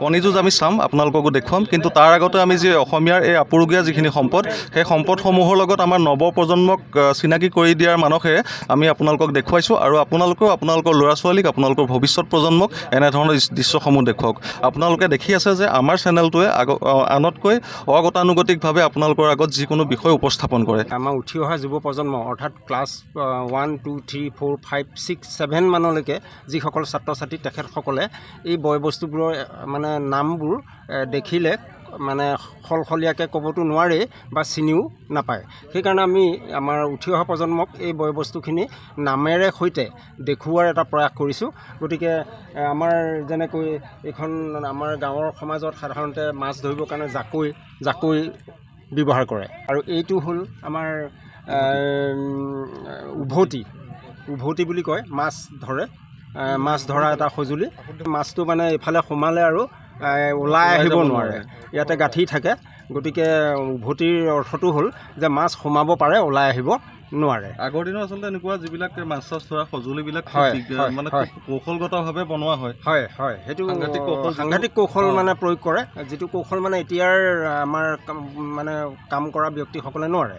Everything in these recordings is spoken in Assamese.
কণীযুঁজ আমি চাম, আপোনালোককো দেখুৱাম, কিন্তু তাৰ আগতে আমি যি অসমীয়াৰ এই আপুৰুগীয়া যিখিনি সম্পদ, সেই সম্পদসমূহৰ লগত আমাৰ নৱপ্ৰজন্মক চিনাকি কৰি দিয়াৰ মানসে আমি আপোনালোকক দেখুৱাইছোঁ, আৰু আপোনালোকেও আপোনালোকৰ ল'ৰা ছোৱালীক, আপোনালোকৰ ভৱিষ্যত প্ৰজন্মক এনেধৰণৰ দৃশ্যসমূহ দেখুৱাওক। আপোনালোকে দেখি আছে যে আমাৰ চেনেলটোৱে আনতকৈ অগতানুগতিকভাৱে আপোনালোকৰ আগত যিকোনো বিষয় উপস্থাপন কৰে। আমাৰ উঠি অহা যুৱ প্ৰজন্ম অৰ্থাৎ ক্লাছ 1, 2, 3, 4, 5, 6, 7 মানলৈকে যিসকল ছাত্ৰ ছাত্ৰী, তেখেতসকলে এই বয়বস্তুবোৰৰ মানে নামবোৰ দেখিলে মানে সলসলীয়াকৈ ক'বতো নোৱাৰে বা চিনিও নাপায়। সেইকাৰণে আমি আমাৰ উঠি অহা প্ৰজন্মক এই বয়বস্তুখিনি নামেৰে সৈতে দেখুওৱাৰ এটা প্ৰয়াস কৰিছোঁ। গতিকে আমাৰ যেনেকৈ এইখন আমাৰ গাঁৱৰ সমাজত সাধাৰণতে মাছ ধৰিবৰ কাৰণে জাকৈ ব্যৱহাৰ কৰে, আৰু এইটো হ'ল আমাৰ উভতি বুলি কয়, মাছ ধৰা এটা সঁজুলি। মাছটো মানে এইফালে সোমালে আৰু ওলাই আহিব নোৱাৰে, ইয়াতে গাঁঠি থাকে। গতিকে উভতিৰ অৰ্থটো হ'ল যে মাছ সোমাব পাৰে, ওলাই আহিব নোৱাৰে। আগৰ দিনত আচলতে এনেকুৱা যিবিলাক মাছ ধৰা সঁজুলিবিলাক মানে কৌশলগতভাৱে বনোৱা হয়, সেইটো সাংঘাতিক কৌশল মানে প্ৰয়োগ কৰে, যিটো কৌশল মানে এতিয়াৰ আমাৰ মানে কাম কৰা ব্যক্তিসকলে নোৱাৰে।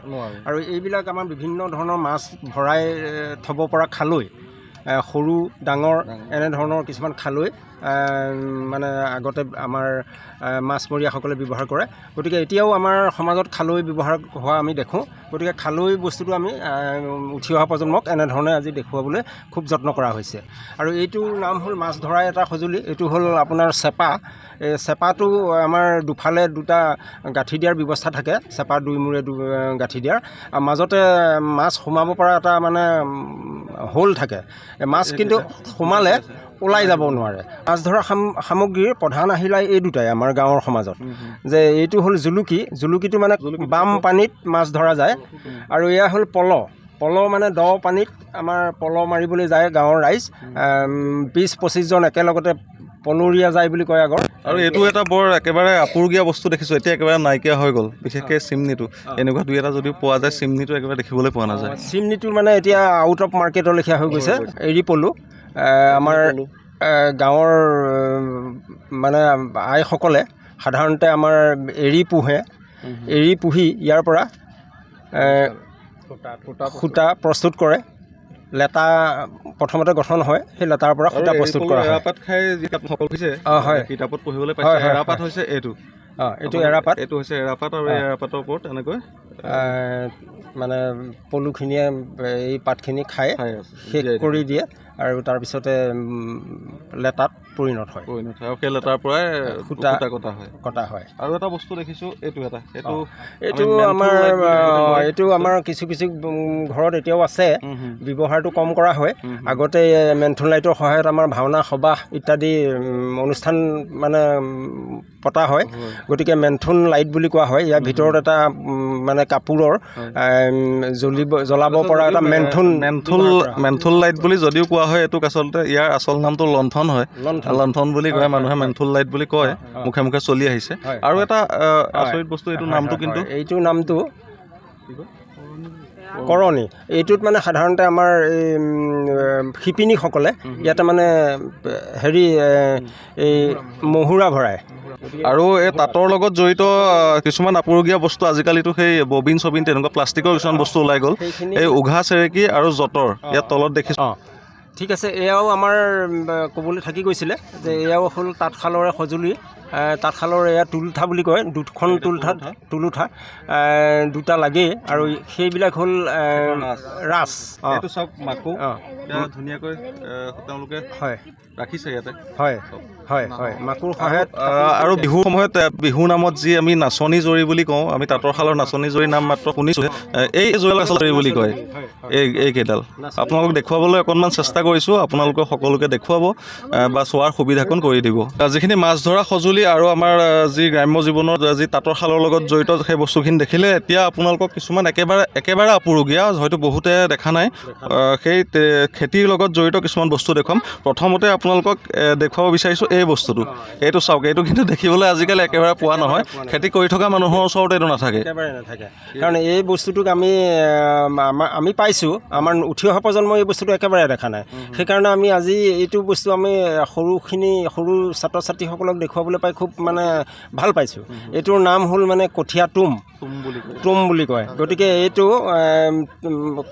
আৰু এইবিলাক আমাৰ বিভিন্ন ধৰণৰ মাছ ভৰাই থ'ব পৰা খালৈ, সৰু ডাঙৰ এনেধৰণৰ কিছুমান খালৈ মানে আগতে আমাৰ মাছমৰীয়াসকলে ব্যৱহাৰ কৰে। গতিকে এতিয়াও আমাৰ সমাজত খালৈ ব্যৱহাৰ হোৱা আমি দেখোঁ। গতিকে খালৈ বস্তুটো আমি উঠি অহা প্ৰজন্মক এনেধৰণে আজি দেখুৱাবলৈ খুব যত্ন কৰা হৈছে। আৰু এইটোৰ নাম হ'ল মাছ ধৰা এটা সঁজুলি। এইটো হ'ল আপোনাৰ চেপা। এই চেপাটো আমাৰ দুফালে দুটা গাঁঠি দিয়াৰ ব্যৱস্থা থাকে, চেপা দুই মূৰে গাঁঠি দিয়াৰ, আৰু মাজতে মাছ সোমাব পৰা এটা মানে হোল থাকে। মাছ কিন্তু সোমালে ওলাই যাব নোৱাৰে। মাছ ধৰা সামগ্ৰীৰ প্ৰধান আহিলা এই দুটাই আমাৰ গাঁৱৰ সমাজত, যে এইটো হ'ল জুলুকিটো মানে বাম পানীত মাছ ধৰা যায়, আৰু এয়া হ'ল পল মানে দ পানীত আমাৰ পল মাৰিবলৈ যায় গাঁৱৰ ৰাইজ, 20-25 জন একেলগতে পলৰীয়া যায় বুলি কয় আগৰ। আৰু এইটো এটা বৰ একেবাৰে আপুৰুগীয়া বস্তু দেখিছোঁ, এতিয়া একেবাৰে নাইকিয়া হৈ গ'ল, বিশেষকৈ চিমনিটো। এনেকুৱা দুই এটা যদিও পোৱা যায়, চিমনিটো একেবাৰে দেখিবলৈ পোৱা নাযায়। চিমনিটো মানে এতিয়া আউট অফ মাৰ্কেটৰ লেখীয়া হৈ গৈছে। এৰী পলু আমাৰ গাঁৱৰ মানে আইসকলে সাধাৰণতে আমাৰ এৰী পুহি ইয়াৰ পৰা সূতা প্ৰস্তুত কৰে। লেটা প্ৰথমতে গঠন হয়, সেই লেটাৰ পৰা সূতা প্ৰস্তুত কৰা হয়। এৰাপাত খাই যি সকল হৈছে কিতাপত পঢ়িবলৈ পাইছে, এৰাপাত হৈছে এইটো এৰাপাত, এইটো হৈছে এৰাপাত, আৰু এই এৰাপাতৰ ওপৰত এনেকৈ মানে পলুখিনিয়ে এই পাতখিনি খাই শেষ কৰি দিয়ে, আৰু তাৰপিছতে লেটাত পৰিণত হয়, আৰু সেই লেটাৰ পৰাই সূতা কটা হয়। আৰু এটা বস্তু দেখিছোঁ, এইটো আমাৰ কিছু ঘৰত এতিয়াও আছে, ব্যৱহাৰটো কম কৰা হয়। আগতে মেন্থন লাইটৰ সহায়ত আমাৰ ভাওনা সবাহ ইত্যাদি অনুষ্ঠান মানে পতা হয়। গতিকে মেন্থন লাইট বুলি কোৱা হয়। ইয়াৰ ভিতৰত এটা মানে কাপোৰৰ জ্বলাব পৰা এটা মেন্থল লাইট বুলি যদিও কোৱা হয়, এইটোক আচলতে ইয়াৰ আচল নামটো লণ্ঠন হয়। লণ্ঠন বুলি কয় মানুহে, মেন্থল লাইট বুলি কয়, মুখে মুখে চলি আহিছে। আৰু এটা আচৰিত বস্তু, এইটো নামটো কিন্তু কৰণী। এইটোত মানে সাধাৰণতে আমাৰ এই শিপিনীসকলে ইয়াতে মানে এই মহুৰা ভৰাই। আৰু এই তাঁতৰ লগত জড়িত কিছুমান আপুৰুগীয়া বস্তু, আজিকালিতো সেই ববিন তেনেকুৱা প্লাষ্টিকৰ কিছুমান বস্তু ওলাই গ'ল। এই উঘা চেৰেকী আৰু যঁতৰ ইয়াত তলত দেখিছোঁ। ঠিক আছে, এয়াও আমাৰ ক'বলৈ থাকি গৈছিলে যে এয়াও হ'ল তাঁতশালৰে সঁজুলি। তাঁতশালৰ এয়া তুলুঠা বুলি কয়, দুখন তুলুঠা দুটা লাগেই, আৰু সেইবিলাক হ'ল ৰাচ। এইটো চব মাকো ধুনীয়াকৈ তেওঁলোকে ৰাখিছে ইয়াতে। হয়, মাকুৰ সহায়ত। আৰু বিহুৰ সময়ত বিহুৰ নামত যি আমি নাচনী জৰি বুলি কওঁ, আমি তাঁতৰ শালৰ নাচনী জৰি নাম মাত্ৰ শুনিছোঁ। এই জৰি আচলতে বুলি কয়, এইকেইডাল আপোনালোকক দেখুৱাবলৈ অকণমান চেষ্টা কৰিছোঁ। আপোনালোকে সকলোকে দেখুৱাব বা চোৱাৰ সুবিধাকণ কৰি দিব। যিখিনি মাছ ধৰা সঁজুলি আৰু আমাৰ যি গ্ৰাম্য জীৱনৰ যি তাঁতৰ শালৰ লগত জড়িত সেই বস্তুখিনি দেখিলে, এতিয়া আপোনালোকক কিছুমান একেবাৰে আপুৰুগীয়া, হয়তো বহুতে দেখা নাই, সেই খেতিৰ লগত জড়িত কিছুমান বস্তু দেখুৱাম। প্ৰথমতে আপোনালোকক দেখুৱাব বিচাৰিছোঁ এই বস্তুটো এইটো চাওক, এইটো কিন্তু দেখিবলৈ আজিকালি একেবাৰে পোৱা নহয়। খেতি কৰি থকা মানুহৰ ওচৰত এইটো নাথাকে, একেবাৰে নাথাকে। কাৰণ এই বস্তুটোক আমি পাইছোঁ, আমাৰ উঠি অহা প্ৰজন্মই এই বস্তুটো একেবাৰে দেখা নাই। সেইকাৰণে আমি আজি এইটো বস্তু আমি সৰু ছাত্ৰ ছাত্ৰীসকলক দেখুৱাবলৈ পাই খুব মানে ভাল পাইছোঁ। এইটোৰ নাম হ'ল মানে কঠীয়া তুম বুলি কয়। গতিকে এইটো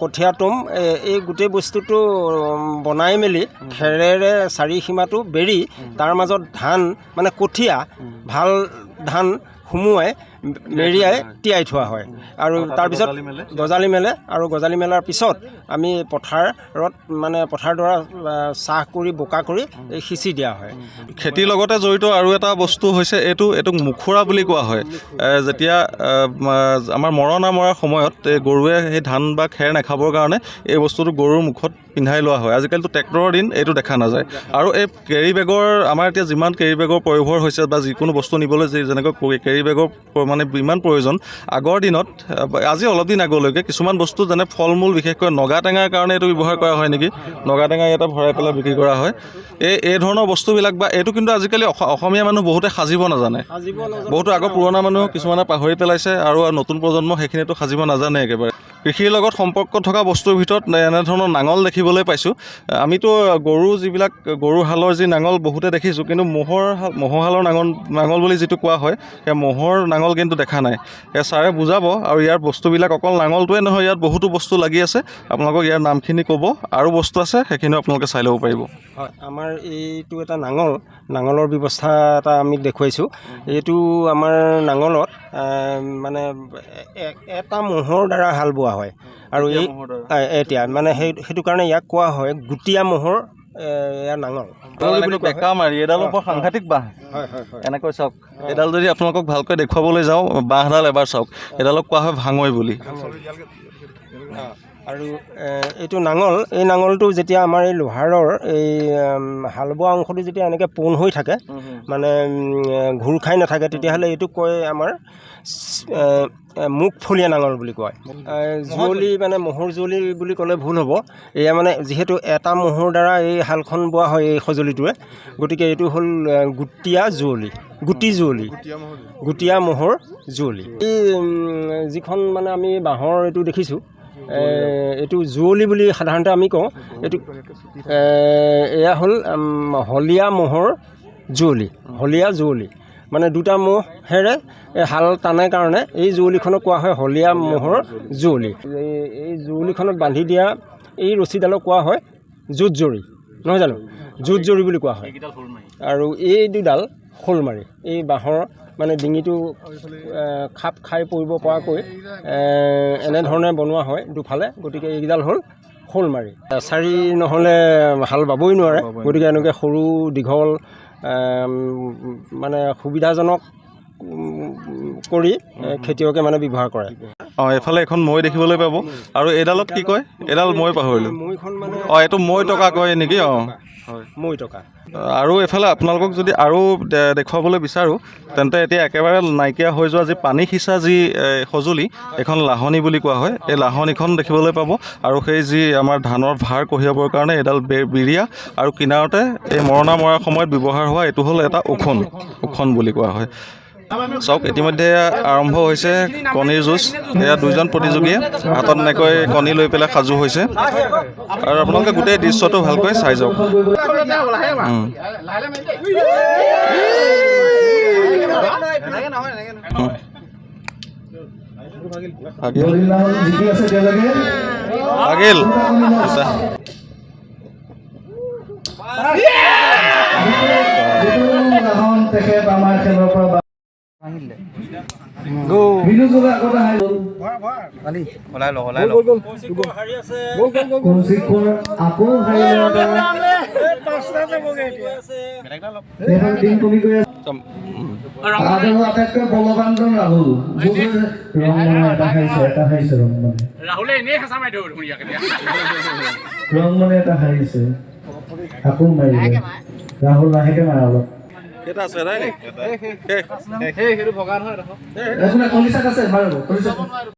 কঠীয়া তুম এই গোটেই বস্তুটো বনাই মেলি খেৰেৰে চাৰি সীমাটো বেৰি তাৰ মাজত ধান মানে কঠীয়া ভাল ধান সুমুৱাই মেৰিয়াই তিয়াই থোৱা হয় আৰু তাৰপিছত গজালি মেলে আৰু গজালি মেলাৰ পিছত আমি পথাৰডৰা চাহ কৰি বোকা কৰি সিঁচি দিয়া হয়। খেতিৰ লগতে জড়িত আৰু এটা বস্তু হৈছে এইটোক মুখুৰা বুলি কোৱা হয়। যেতিয়া আমাৰ মৰণা মৰাৰ সময়ত গৰুৱে সেই ধান বা খেৰ নাখাবৰ কাৰণে এই বস্তুটো গৰুৰ মুখত পিন্ধাই লোৱা হয়। আজিকালিতো ট্ৰেক্টৰৰ দিন, এইটো দেখা নাযায়। আৰু এই কেৰি বেগৰ আমাৰ এতিয়া যিমান কেৰি বেগৰ প্ৰয়োভৰ হৈছে বা যিকোনো বস্তু নিবলৈ যেনেকৈ কেৰি বেগৰ মানে ইমান প্ৰয়োজন, আগৰ দিনত আজি অলপ দিন আগলৈকে কিছুমান বস্তু যেনে ফল মূল, বিশেষকৈ নগা টেঙাৰ কাৰণে এইটো ব্যৱহাৰ কৰা হয় নেকি, নগা টেঙা ইয়াতে ভৰাই পেলাই বিক্ৰী কৰা হয়। এই ধৰণৰ বস্তুবিলাক বা এইটো কিন্তু আজিকালি অসমীয়া মানুহ বহুতে সাজিব নাজানে। বহুতো আগৰ পুৰণা মানুহ কিছুমানে পাহৰি পেলাইছে আৰু নতুন প্ৰজন্ম সেইখিনিতো সাজিব নাজানে একেবাৰে। কৃষিৰ লগত সম্পৰ্ক থকা বস্তুৰ ভিতৰত এনেধৰণৰ নাঙল দেখিবলৈ পাইছোঁ। আমিতো গৰুৰ হালৰ যি নাঙল বহুতে দেখিছোঁ, কিন্তু ম'হৰ হালৰ নাঙল বুলি যিটো কোৱা হয়, সেই ম'হৰ নাঙল কিন্তু দেখা নাই। ছাৰে বুজাব। আৰু ইয়াৰ বস্তুবিলাক অকল নাঙলটোৱে নহয়, ইয়াত বহুতো বস্তু লাগি আছে। আপোনালোকক ইয়াৰ নামখিনি ক'ব, আৰু বস্তু আছে সেইখিনিও আপোনালোকে চাই ল'ব পাৰিব। হয়, আমাৰ এইটো এটা নাঙলৰ ব্যৱস্থা এটা আমি দেখুৱাইছোঁ। এইটো আমাৰ নাঙলত মানে এটা ম'হৰ দ্বাৰা হাল বোৱা হয় আৰু এতিয়া মানে সেইটো কাৰণে ইয়াক কোৱা হয় গুটীয়া ম'হৰ নাঙল বুলি বেকা মাৰি। এডালৰ ওপৰত সাংঘাতিক বাঁহ। এনেকৈ চাওক, এডাল যদি আপোনালোকক ভালকৈ দেখুৱাবলৈ যাওঁ, বাঁহডাল এবাৰ চাওক, এডালক কোৱা হয় ভাঙৈ বুলি। আৰু এইটো এই নাঙলটো যেতিয়া আমাৰ এই লোহাৰৰ এই হাল বোৱা অংশটো যেতিয়া এনেকৈ পোন হৈ থাকে, মানে ঘূৰ খাই নাথাকে, তেতিয়াহ'লে এইটো কয় আমাৰ মুখফলীয়া নাঙল বুলি কয়। জুৱলি মানে ম'হৰ জুৱলি বুলি ক'লে ভুল হ'ব। এয়া মানে যিহেতু এটা ম'হৰ দ্বাৰা এই হালখন বোৱা হয় এই সঁজুলিটোৱে, গতিকে এইটো হ'ল গুটীয়া ম'হৰ জুৱলি। এই যিখন মানে আমি বাঁহৰ এইটো দেখিছোঁ, এইটো জুৱলি বুলি সাধাৰণতে আমি কওঁ। এইটো এয়া হ'ল হলীয়া ম'হৰ জুৱলি। মানে দুটা ম'হেৰে হাল টানে কাৰণে এই জুৱলিখনক কোৱা হয় হলীয়া ম'হৰ জুৱলি। এই জুৱলিখনত বান্ধি দিয়া এই ৰছীডালক কোৱা হয় জোঁট জৰি, নহয় জানো? জোঁট জৰি বুলি কোৱা হয়। আৰু এই দুডাল শ'লমাৰি, এই বাঁহৰ মানে ডিঙিটো খাপ খাই পৰিব পৰাকৈ এনেধৰণে বনোৱা হয় দুফালে। গতিকে এইকেইডাল হ'ল শ'লমাৰি। এছাৰি নহ'লে হাল বাবই নোৱাৰে। গতিকে এনেকৈ সৰু দীঘল মানে সুবিধাজনক কৰি খেতিয়কে মানে ব্যৱহাৰ কৰে। এইফালে এখন মৈ দেখিবলৈ পাব। আৰু এইডালত কি কয়? এইডাল মৈ পাহৰিলোঁ। এইটো মৈ টকা কয় নেকি? মৈ টকা। আৰু এইফালে আপোনালোকক যদি আৰু দেখুৱাবলৈ বিচাৰোঁ, তেন্তে এতিয়া একেবাৰে নাইকিয়া হৈ যোৱা যি পানী সিঁচা যি সঁজুলি, এখন লাহনি বুলি কোৱা হয়। এই লাহনিখন দেখিবলৈ পাব। আৰু সেই যি আমাৰ ধানৰ ভাৰ কঢ়িয়াবৰ কাৰণে এডাল বিৰিয়া, আৰু কিনাৰতে এই মৰণা মৰাৰ সময়ত ব্যৱহাৰ হোৱা এইটো হ'ল এটা ওখোন বুলি কোৱা হয়। চাওক, ইতিমধ্যে আৰম্ভ হৈছে কণীৰ যুঁজ। এয়া দুজন প্ৰতিযোগীয়ে হাতত এনেকৈ কণী লৈ পেলাই সাজু হৈছে। আৰু আপোনালোকে গোটেই দৃশ্যটো ভালকৈ চাই যাওক। আটাইতকৈ বলৱানজন ৰাহুল। ৰাহুলে এনেই হেঁচা মাৰি ধৰিব ৰংমনে এটা হাৰিছে, আকৌ মাৰিব। ৰাহুল লাহেকে মাৰা অলপ। কেইটা আছে? সেইটো ভগা নহয়।